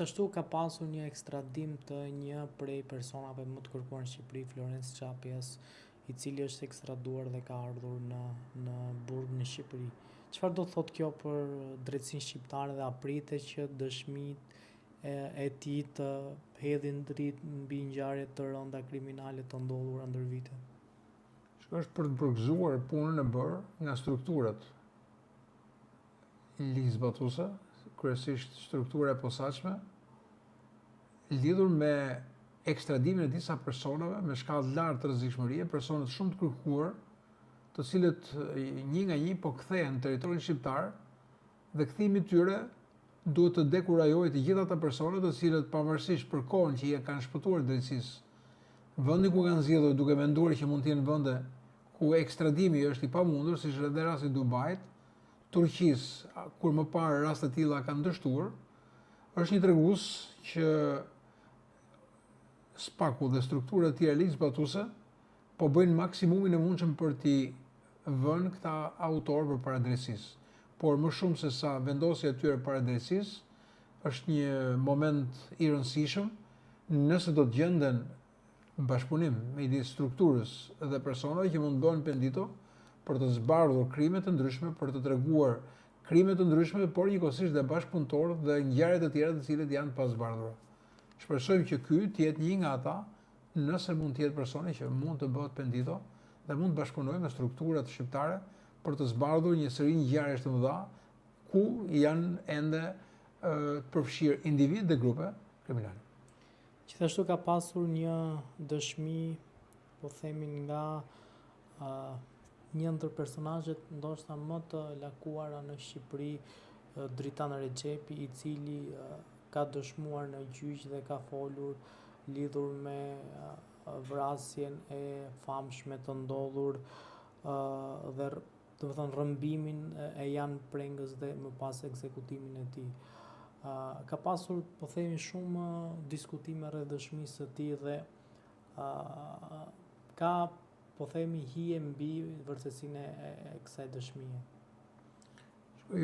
Ashtu ka pasur një ekstradim të një prej personave më të kërkuar në Shqipëri, Florence Çapjes, i cili është ekstraduar dhe ka ardhur në burg në Shqipëri. Çfarë do thotë kjo për drejtsinë shqiptare dhe a pritet që dëshmitë e tij të hedhin dritë mbi ngjarje të rënda kriminale të ndodhura ndër vite? Është për të përgëzuar punën e bërë nga strukturat ligjzbatuese, kryesisht struktura e posaçme, lidhur me ekstradimin e disa personave me shkallë lartë të rrezikshmërie, persona shumë të kërkuar, të cilët një nga një po kthehen në territorin shqiptar dhe kthimi i tyre duhet të dekurajojë të gjithë ata persona të cilët pavarësisht për kohën që i kanë shpëtuar drejtësisë, vendi ku kanë zgjedhur duke menduar që mund të jenë vende ku ekstradimi është i pamundur, siç është edhe rasti i Dubait, Turqisë, kur më parë raste të tilla kanë dështuar, është një tregues që SPAK-u dhe strukturat e tjera ligjzbatuese po bëjnë maksimumin e mundshëm për t'i vënë këta autorë përpara drejtësisë. Por më shumë se sa vendosja e tyre para drejtësisë, është një moment i rëndësishëm nëse do të gjenden bashkëpunim midis strukturës dhe personave që mund të bëhen pendito për të zbardhur krime të ndryshme, për të treguar krime të ndryshme, por njëkohësisht dhe bashkëpunëtorë dhe ngjarje të tjera të cilat janë pa zbardhura. Shpresojmë që ky të jetë një nga ata, nëse mund të jetë personi që mund të bëhet pendito dhe mund të bashkëpunojë me strukturat shqiptare për të zbardhur një seri ngjarjesh të mëdha ku janë ende të përfshirë individ dhe grupe kriminale. Gjithashtu ka pasur një dëshmi, po themin nga një ndër personazhet ndoshta më të lakuara në Shqipëri, Dritan Rexhepi, i cili ka dëshmuar në gjyq dhe ka folur lidhur me vrasjen e famshme të ndodhur dhe domethënë rrëmbimin e Jan Prengës dhe më pas ekzekutimin e tij. Ka pasur, po themi, shumë diskutime rreth dëshmisë së tij dhe ka, po themi, hije mbi vërtetësinë e kësaj dëshmie.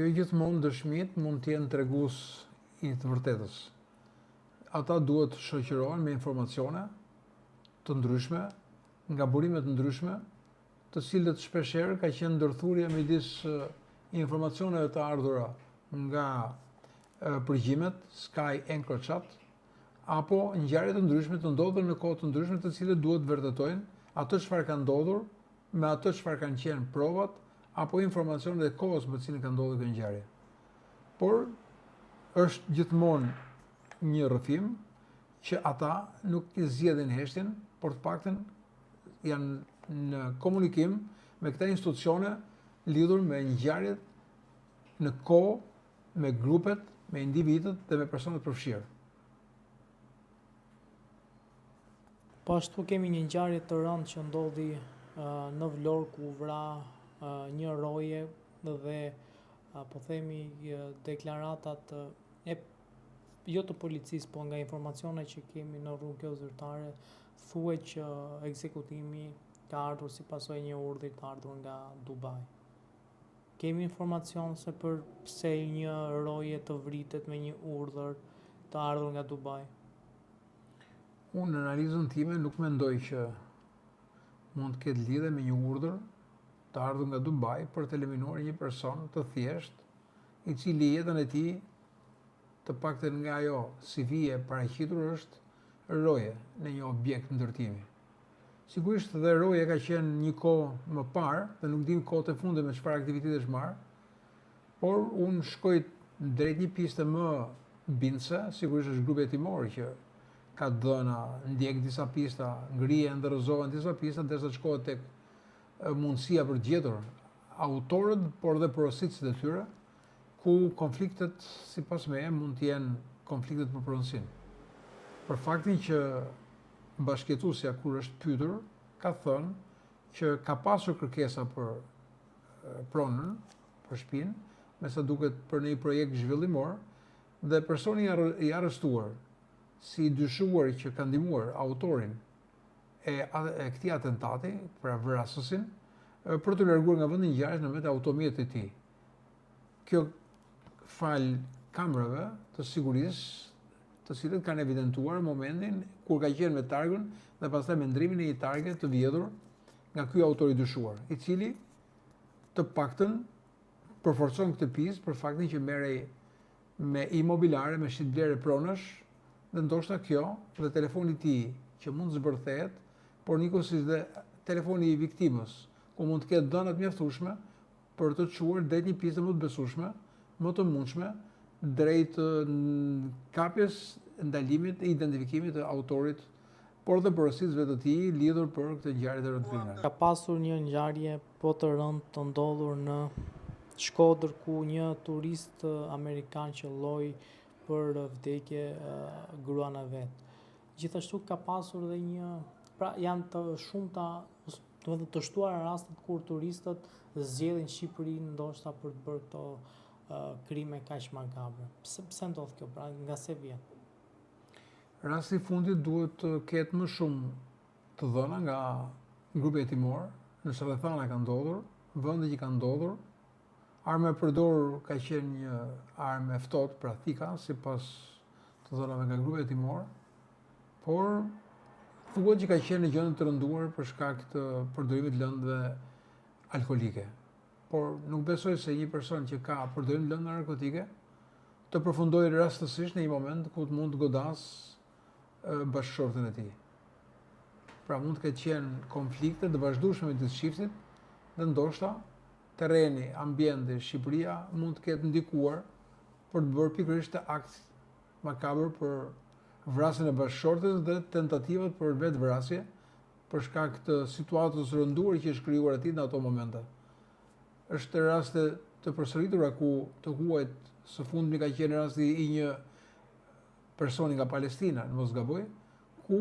Jo gjithmonë dëshmitë mund të jenë tregues i të vërtetës. Ata duhet të shoqërohen me informacione të ndryshme, nga burime të ndryshme, të cilët shpeshherë ka qenë ndërthurje midis informacioneve të ardhura nga përgjimet, Sky EncroChat, apo ngjarje të ndryshme të ndodhur në kohë të ndryshme të cilët duhet vërtetojnë atë çfarë ka ndodhur me atë çfarë kanë qenë provat apo informacionet e kohës me të cilën ka ndodhur kjo ngjarje. Por është gjithmonë një rrëfim që ata nuk i zgjedhin heshtjen, por të paktën janë në komunikim me këta institucione lidhur me ngjarjet në kohë, me grupet, me individët dhe me personat përfshirë. Po ashtu kemi një ngjarje të rëndë që ndodhi në Vlorë, ku vra një roje dhe po themi deklaratat jo të policisë, po nga informacionet që kemi në rrugë zyrtare, thuhet që ekzekutimi ka ardhur si pasojë një urdhri të ardhur nga Dubai. Kemi informacion se pse një roje të vritet me një urdhër të ardhur nga Dubai? Unë në analizën time nuk mendoj që mund të ketë lidhje me një urdhër të ardhur nga Dubai për të eliminuar një person të thjesht, i cili jetën e tij, të paktën nga ajo si vije paraqitur, është roje në një objekt ndërtimi. Sigurisht dhe roja ka qenë një kohë më parë dhe nuk dim kohët e fundit me çfarë aktivitetesh marr, por unë shkoj drejt një piste më bindëse, sigurisht është grupi hetimor që ka dhëna, ndjek disa pista, ngrihen dhe rrëzohen disa pista derisa shkohet tek mundësia për të gjetur autorët, por dhe porositësit e tyre, ku konfliktet, sipas meje, mund të jenë konfliktet për pronësinë. Për faktin që bashkëjetuesja kur është pyetur, ka thënë që ka pasur kërkesa për pronën, për shtëpinë, me sa duket për një projekt zhvillimor, dhe personi i arrestuar si dyshuar që ka ndihmuar autorin e këtij atentati, pra vrasësin, për të larguar nga vendi i ngjarjes në me automjet e tij. Kjo fal kamerave të sigurisë të cilët kanë evidentuar momentin kur ka qenë me targën dhe pastaj me ndrimin e një targe të vjedhur nga ky autor i dyshuar, i cili të paktën përforcon këtë pjesë për faktin që merrej me imobiliare, me shitblerje pronash, dhe ndoshta kjo dhe telefoni i tij që mund të zbërthehet, por njëkohësisht dhe telefoni i viktimës, ku mund të ketë dhëna të mjaftueshme për të çuar drejt një pjesë më të besueshme, më të mundshme, drejt kapjes, ndalimit e identifikimit të autorit, por dhe porositësve të tij lidhur për këtë ngjarje të rëndësishme. Ka pasur një ngjarje po të rëndë të ndodhur në Shkodër ku një turist amerikan qelloi për vdekje gruan e vet. Gjithashtu ka pasur dhe janë të shumta, domethënë të shtuara rastet kur turistët zgjedhin Shqipërinë ndoshta për të bërë këto krime kaq makabre. Pse ndodh kjo, pra nga se vjen? Rasti i fundit duhet të ketë më shumë të dhëna nga grupi hetimor, në rrethana ka ndodhur, vende që ka ndodhur. Arma e përdorur ka qenë një armë e ftohtë, pra thika, sipas të dhënave nga grupi hetimor, por thuhet që ka qenë në gjendje të rënduar për shkak të përdorimit të lëndëve alkolike. Por nuk besoj se një person që ka përdorim të lëndëve narkotike të përfundojë rastësisht në një moment ku mund të godas bashkëshorten e tij. Pra mund të ketë qenë konflikte të vazhdueshme me të shiftit dhe ndoshta terreni, ambienti, Shqipëria mund të ketë ndikuar për të bërë pikërisht të akt makabër për vrasjen e bashkëshortes dhe tentativat për vetvrasje për shkak të situatës rënduar që është krijuar atij në ato momente. Është raste të përsëritura ku të huajt së fundmi ka qenë rasti i një personi nga Palestina, në mos gaboj, ku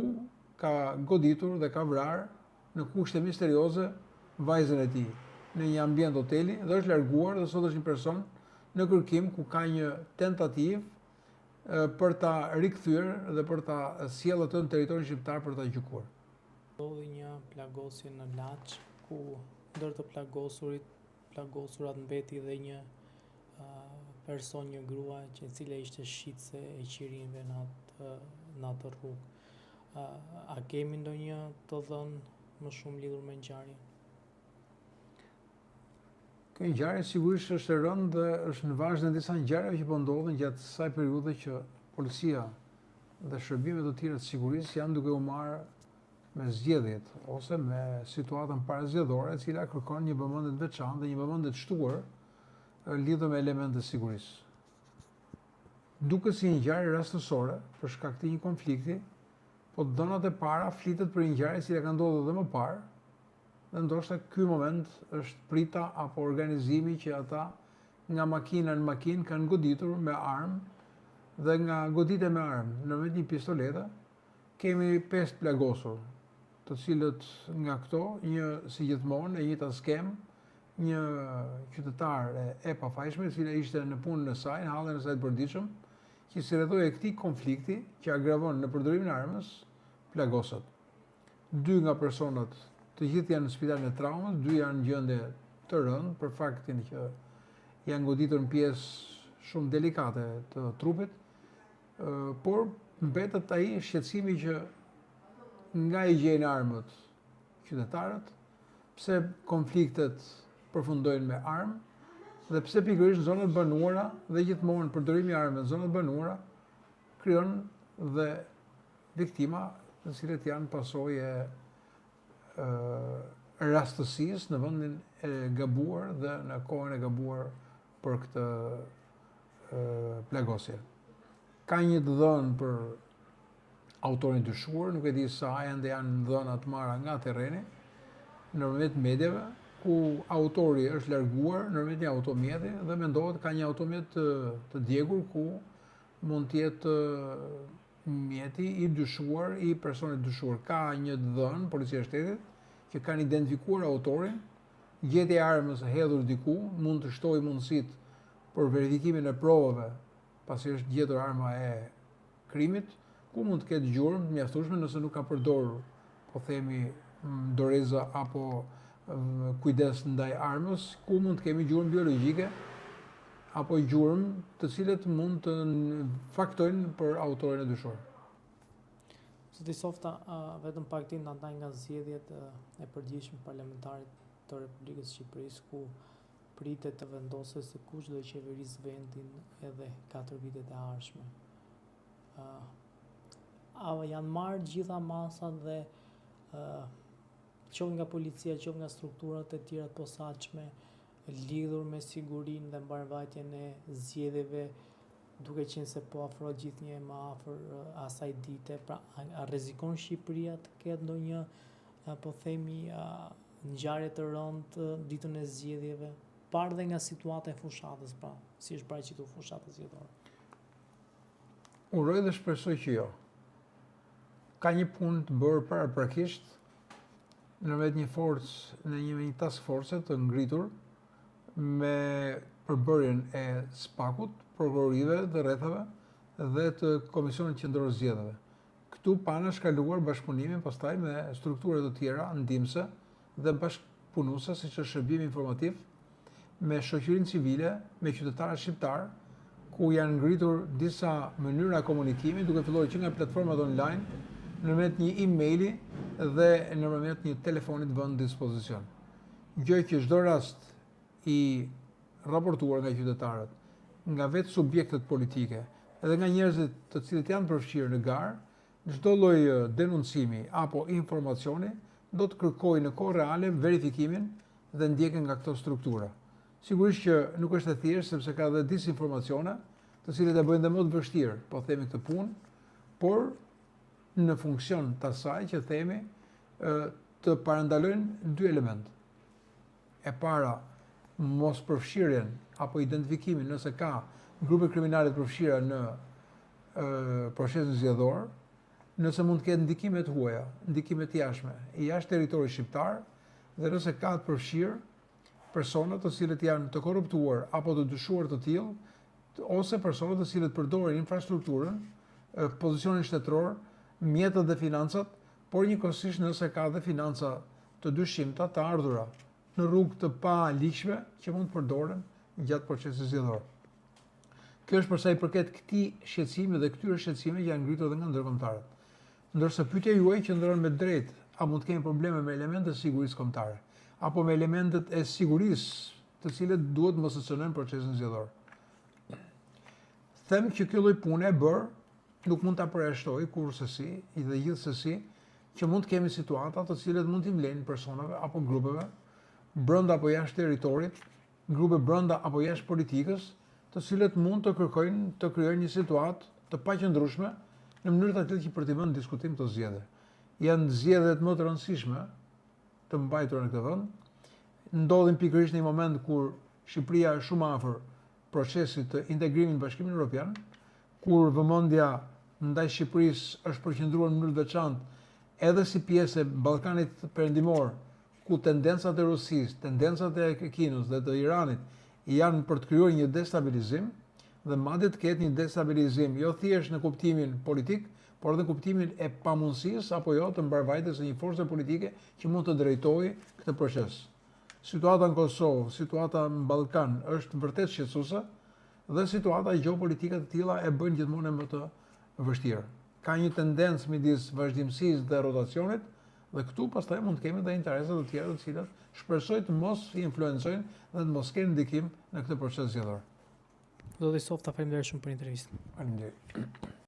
ka goditur dhe ka vrarë në kushte misterioze vajzën e tij në një ambient hoteli dhe është larguar dhe sot është një person në kërkim ku ka një tentativë për ta rikthyer dhe për ta sjellë atë në territorin shqiptar për ta gjykuar. Ndodhi një plagosje në Laç ku ndër të plagosurat mbeti dhe një person, një grua që e cila ishte shitse e qirinjve në atë rrugë. A kemi ndonjë të dhënë më shumë lidhur me ngjarjen? Kjo ngjarje sigurisht është e rëndë dhe është në vazhdim të disa ngjarjeve që po ndodhin gjatë kësaj periudhe që policia dhe shërbimet të tjera të sigurisë janë duke u marrë me zgjedhjet ose me situatën parazgjedhore e cila kërkon një vëmendje të veçantë dhe një vëmendje të shtuar lidhur me elemente të sigurisë. Duket si një ngjarje rastësore për shkak të një konflikti, po dhënat e para flitet për një ngjarje që ka ndodhur edhe më parë. Dhe ndoshta ky moment është prita apo organizimi që ata nga makina në makinë kanë goditur me armë dhe nga goditja me armë, në një pistolete, kemi 5 plagosur, të cilët nga këto, një si gjithmonë e njëjta skem, një qytetar e pafajshme, e cila ishte në punën e saj, në hallin e saj të përditshëm, që si rrethoi e këtij konflikti që agravon në përdorimin e armës, plagosat. 2 nga personat të gjithë janë në spitalin e traumës, 2 janë në gjendje të rëndë për faktin që janë goditur në pjesë shumë delikate të trupit, por mbetet ai shqetësimi që nga i gjejnë armët qytetarët, pse konfliktet përfundojnë me armë dhe pse pikërisht në zonat banuara dhe gjithmonë përdorimi i armëve në zonat banuara krijon dhe viktima, të cilët janë pasojë rastësisë në vendin e gabuar dhe në kohën e gabuar për këtë plagosje. Ka një të dhënë për autorin dyshuar, nuk e di sa ende janë dhëna të marra nga terreni, nëpërmjet medjave, ku autori është larguar nëpërmjet një automjeti dhe mendohet ka një automjet të djegur ku mund të jetë mjeti i dyshuar, i personit dyshuar. Ka një të dhënë policia e shtetit që kanë identifikuar autorin, gjetja e armës e hedhur diku mund të shtojë mundësitë për verifikimin e provave, pasi është gjetur arma e krimit, ku mund të ketë gjurmë të mjaftueshme nëse nuk ka përdorur, po themi, doreza apo kujdes ndaj armës, ku mund të kemi gjurmë biologjike apo gjurmë të cilët mund të faktojnë për autorin e dyshuar. Zoti Softa, vetëm pak tim na ndaj nga zgjedhjet e përgjithshme parlamentarit të Republikës së Shqipërisë, ku pritet të vendosë se kush do të qeverisë vendin edhe 4 vitet e ardhshme. A janë marrë gjitha masat dhe qoftë nga policia, qoftë nga strukturat e tjera të posaçme, lidhur me sigurinë dhe mbarvajtjen e zgjedhjeve, duke qenë se po afrohet gjithnjë më afër asaj dite, pra a rrezikon Shqipëria të ketë ndonjë po themi ngjarje të rëndë ditën e zgjedhjeve, parë dhe nga situata e fushatës, pra si është paraqitur fushata zgjedhore? Uroj dhe shpresoj që jo. Ka një punë të bërë paraprakisht nërmjet një forcë, në një task force të ngritur me përbërjen e SPAK-ut, prokurorive dhe rrethave dhe të Komisionit Qendror Zgjedhjeve. Këtu pana shkaluar bashkëpunimin pastaj me struktura të tjera ndihmëse dhe bashkëpunuese, siç është shërbimi informativ, me shoqërinë civile, me qytetarët shqiptar, ku janë ngritur disa mënyra komunikimi, duke filluar që nga platformat online, nëpërmjet një emaili dhe nëpërmjet një telefonit vënë në dispozicion. Gjë që çdo rast i raportuar nga qytetarët, nga vetë subjektet politike, edhe nga njerëzit të cilët janë përfshirë në garë, çdo lloj denuncimi apo informacioni do të kërkojë në kohë reale verifikimin dhe ndjekjen nga këto struktura. Sigurisht që nuk është e thjeshtë, sepse ka edhe disinformacione, të cilët e bëjnë dhe më të vështirë, po themi këtë punë, por në funksion të asaj që themi të parandalojnë dy elementë. E para, mos përfshirjen apo identifikimin nëse ka grupe kriminale të përfshira në procesin zgjedhor, nëse mund të ketë ndikime të huaja, ndikime të jashtme, jashtë territorit shqiptar, dhe nëse ka të përfshirë persona të cilët janë të korruptuar apo të dyshuar të tillë, ose persona të cilët përdorin infrastrukturën, pozicionin shtetëror, mjetet dhe financat, por njëkohësisht nëse ka dhe financa të dyshimta, të ardhura në rrugë të paligjshme që mund të përdoren gjatë procesit zgjedhor. Kjo është për sa i përket këtij shqetësimi dhe këtyre shqetësimeve që janë ngritur edhe nga ndërkombëtarët. Ndërsa pyetja juaj qëndron me drejt, a mund të kemi probleme me elementet e sigurisë kombëtare, apo me elementet e sigurisë, të cilët duhet mos secënojnë procesin zgjedhor. Them që ky lloj pune e bërë nuk mund ta përjashtoj kurrësisi dhe gjithsesi që mund të kemi situata të cilat mund t'i vlejnë personave apo grupeve brenda apo jashtë territorit, grupe brenda apo jashtë politikës, të cilët mund të kërkojnë të krijojnë një situatë të paqëndrueshme në mënyrë të tillë që për të vënë në diskutim këto zgjedhje. Janë zgjedhjet më të rëndësishme të mbajtura në këtë vend. Ndodhin pikërisht në një moment kur Shqipëria është shumë afër procesit të integrimit në Bashkimin Evropian, kur vëmendja ndaj Shqipërisë është përqendruar në mënyrë të veçantë edhe si pjesë e Ballkanit Perëndimor, ku tendencat e Rusisë, tendencat e Kinës dhe të Iranit janë për të krijuar një destabilizim, dhe madje të ketë një destabilizim jo thjesht në kuptimin politik, por edhe në kuptimin e pamundësisë apo jo të mbarvajtjes së një force politike që mund të drejtojë këtë proces. Situata në Kosovë, situata në Ballkan është vërtet shqetësuese dhe situata gjeopolitike të tilla e bëjnë gjithmonë më të vështirë. Ka një tendencë midis vazhdimësisë dhe rotacionit, dhe këtu pastaj mund të kemi dhe interese të tjera të cilat shpresoj të mos influencojnë dhe të mos kenë ndikim në këtë proces zgjedhor. Zoti Softa, faleminderit shumë për intervistën. Faleminderit.